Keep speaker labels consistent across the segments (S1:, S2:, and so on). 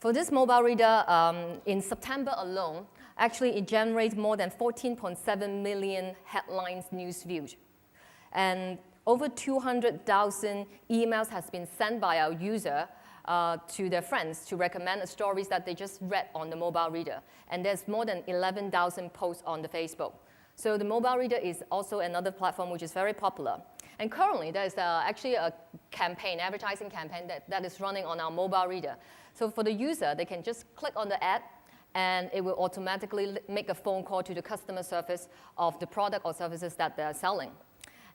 S1: For this mobile reader, in September alone, actually it generates more than 14.7 million headlines news views. And over 200,000 emails has been sent by our user to their friends to recommend the stories that they just read on the mobile reader. And there's more than 11,000 posts on the Facebook. So the mobile reader is also another platform which is very popular. And currently, there's actually a campaign, advertising campaign that is running on our mobile reader. So for the user, they can just click on the ad, and it will automatically make a phone call to the customer service of the product or services that they're selling.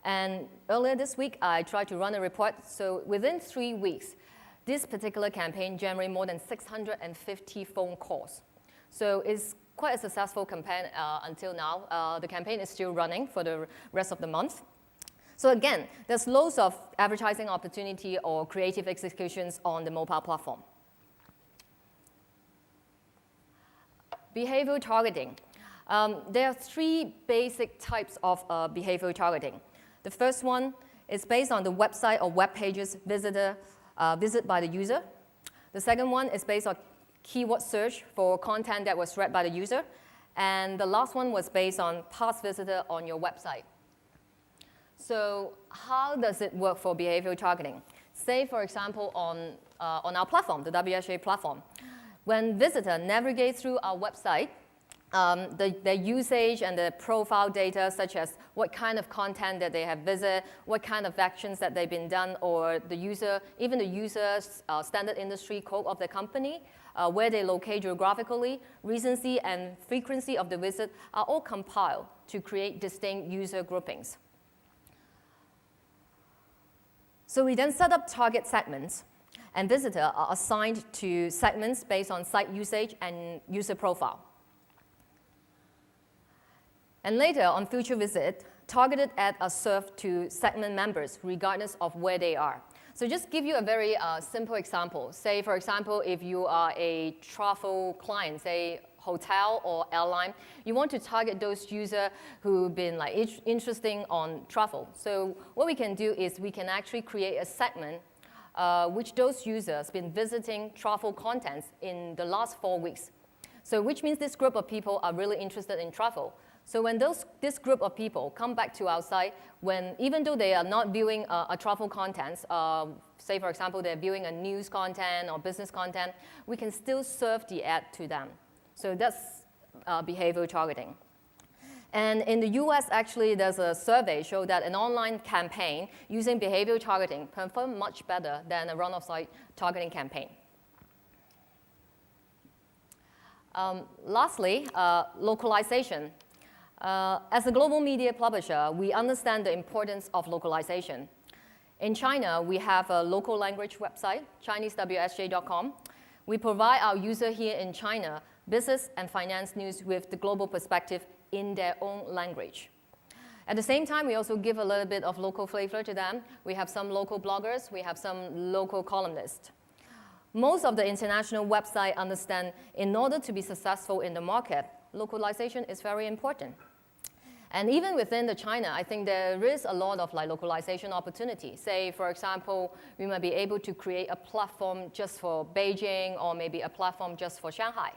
S1: And earlier this week, I tried to run a report. So within 3 weeks, this particular campaign generated more than 650 phone calls. So it's quite a successful campaign until now. The campaign is still running for the rest of the month. So again, there's loads of advertising opportunity or creative executions on the mobile platform. Behavioral targeting. There are 3 basic types of behavioral targeting. The first one is based on the website or web pages visit by the user. The second one is based on keyword search for content that was read by the user. And the last one was based on past visitor on your website. So how does it work for behavioral targeting? Say, for example, on our platform, the WHA platform. When visitor navigate through our website, their usage and the profile data, such as what kind of content that they have visited, what kind of actions that they've been done, or the user, even the user's standard industry code of the company, where they locate geographically, recency and frequency of the visit are all compiled to create distinct user groupings. So we then set up target segments, and visitors are assigned to segments based on site usage and user profile. And later, on future visit, targeted ads are served to segment members regardless of where they are. So just give you a very simple example. Say, for example, if you are a travel client, say hotel or airline, you want to target those users who've been interested on travel. So what we can do is we can actually create a segment which those users been visiting travel contents in the last 4 weeks. So which means this group of people are really interested in travel. So when this group of people come back to our site, even though they are not viewing a travel content, say for example they're viewing a news content or business content, we can still serve the ad to them. So that's behavioral targeting. And in the US, actually, there's a survey showed that an online campaign using behavioral targeting performed much better than a run-of-site targeting campaign. Lastly, localization. As a global media publisher, we understand the importance of localization. In China, we have a local language website, ChineseWSJ.com. We provide our user here in China business and finance news with the global perspective in their own language. At the same time, we also give a little bit of local flavor to them. We have some local bloggers, we have some local columnists. Most of the international websites understand in order to be successful in the market, localization is very important. And even within the China, I think there is a lot of localization opportunity. Say, for example, we might be able to create a platform just for Beijing or maybe a platform just for Shanghai.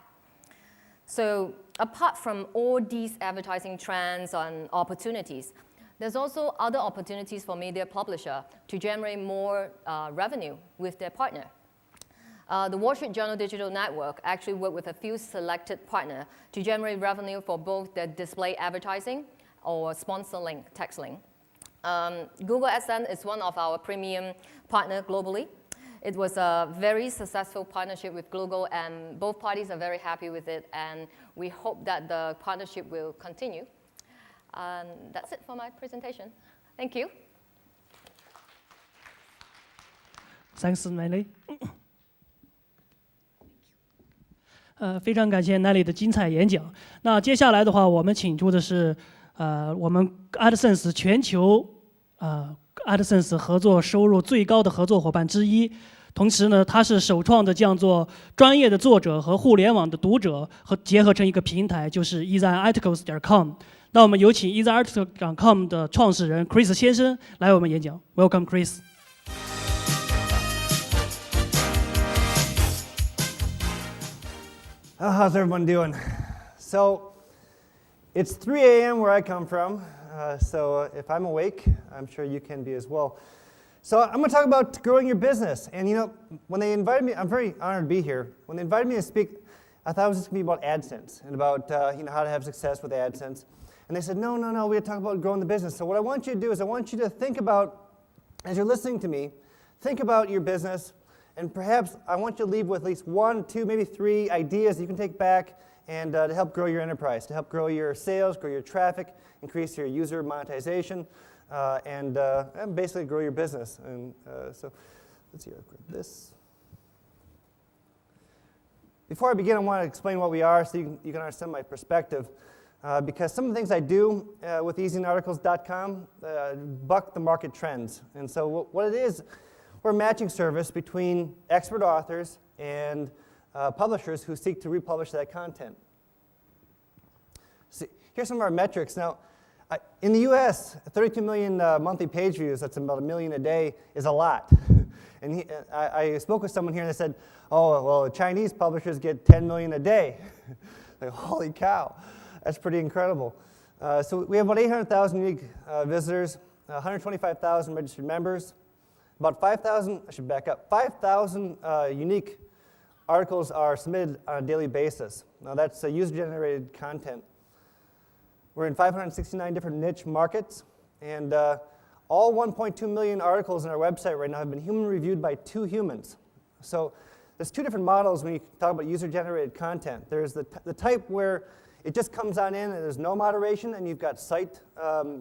S1: So apart from all these advertising trends and opportunities, there's also other opportunities for media publisher to generate more revenue with their partner. The Wall Street Journal Digital Network actually worked with a few selected partners to generate revenue for both the display advertising or sponsor link, text link. Google AdSense is one of our premium partners globally. It was a very successful partnership with Google, and both parties are very happy with it, and we hope that the partnership will continue. That's it for my presentation. Thank you.
S2: Thanks, Nelly. 非常感谢 Nelly 的精彩演讲。那接下来的话，我们请出的是我们 AdSense 全球AdSense 合作收入最高的合作伙伴之一。同时呢，他是首创的将做专业的作者和互联网的读者和结合成一个平台，就是 EasyArticles.com。那我们有请 EasyArticles.com 的创始人 Chris 先生来我们演讲。Welcome, Chris.
S3: How's everyone doing? So it's 3 a.m. where I come from, so if I'm awake, I'm sure you can be as well. So I'm going to talk about growing your business. And you know, when they invited me, I'm very honored to be here. When they invited me to speak, I thought it was just going to be about AdSense and about how to have success with AdSense. And they said, no, we're going to talk about growing the business. So what I want you to do is I want you to think about, as you're listening to me, think about your business. And perhaps I want you to leave with at least 1, 2, maybe 3 ideas that you can take back and to help grow your enterprise, to help grow your sales, grow your traffic, increase your user monetization, and basically grow your business. And so let's see, I'll grab this. Before I begin, I want to explain what we are so you can understand my perspective. Because some of the things I do with easingarticles.com buck the market trends. And so what it is, we're a matching service between expert authors and publishers who seek to republish that content. So here's some of our metrics. Now, in the US, 32 million monthly page views, that's about 1 million a day, is a lot. And I spoke with someone here and they said, oh, well, Chinese publishers get 10 million a day. Like, holy cow, that's pretty incredible. So we have about 800,000 unique visitors, 125,000 registered members, about 5,000, I should back up, 5,000 unique articles are submitted on a daily basis. Now that's user-generated content. We're in 569 different niche markets, and all 1.2 million articles on our website right now have been human reviewed by 2 humans. So there's 2 different models when you talk about user-generated content. There's the type where it just comes on in and there's no moderation, and you've got site,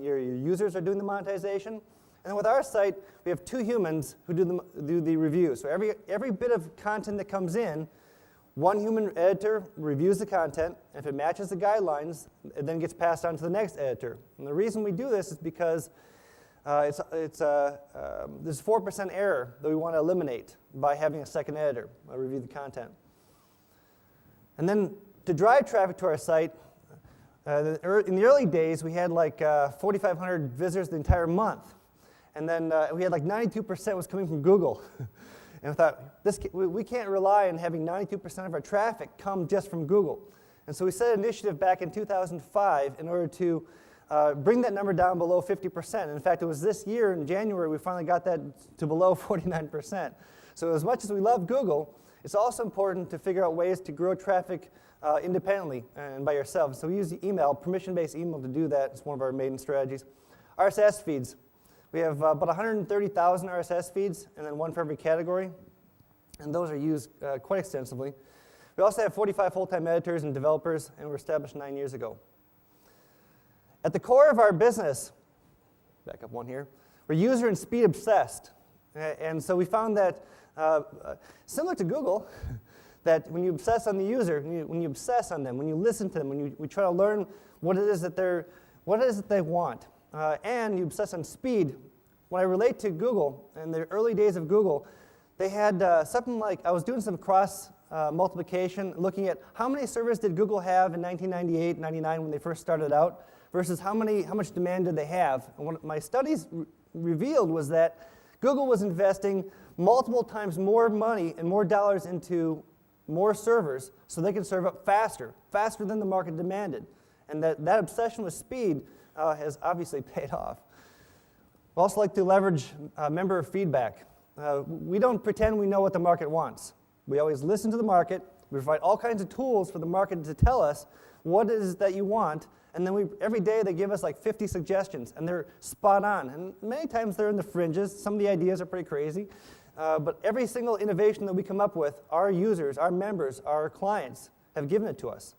S3: your users are doing the monetization. And then with our site, we have 2 humans who do the review. So every bit of content that comes in, 1 human editor reviews the content, and if it matches the guidelines, it then gets passed on to the next editor. And the reason we do this is because there's 4% error that we want to eliminate by having a second editor review the content. And then to drive traffic to our site, in the early days, we had like 4,500 visitors the entire month. And then we had like 92% was coming from Google. And we thought, we can't rely on having 92% of our traffic come just from Google. And so we set an initiative back in 2005 in order to bring that number down below 50%. And in fact, it was this year in January we finally got that to below 49%. So as much as we love Google, it's also important to figure out ways to grow traffic independently and by yourself. So we use email, permission-based email to do that. It's one of our main strategies. RSS feeds. We have about 130,000 RSS feeds, and then 1 for every category. And those are used quite extensively. We also have 45 full-time editors and developers, and we were established 9 years ago. At the core of our business, back up 1 here, we're user and speed obsessed. And so we found that, similar to Google, that when you obsess on the user, when you obsess on them, when you listen to them, when we try to learn what it is that they want, and you obsess on speed. When I relate to Google, in the early days of Google, they had something like, I was doing some cross multiplication, looking at how many servers did Google have in 1998, 99 when they first started out, versus how much demand did they have. And what my studies revealed was that Google was investing multiple times more money and more dollars into more servers so they could serve up faster than the market demanded. And that obsession with speed has obviously paid off. We also like to leverage member feedback. We don't pretend we know what the market wants. We always listen to the market. We provide all kinds of tools for the market to tell us what it is that you want, and then every day they give us like 50 suggestions, and they're spot on. And many times they're in the fringes. Some of the ideas are pretty crazy. But every single innovation that we come up with, our users, our members, our clients have given it to us.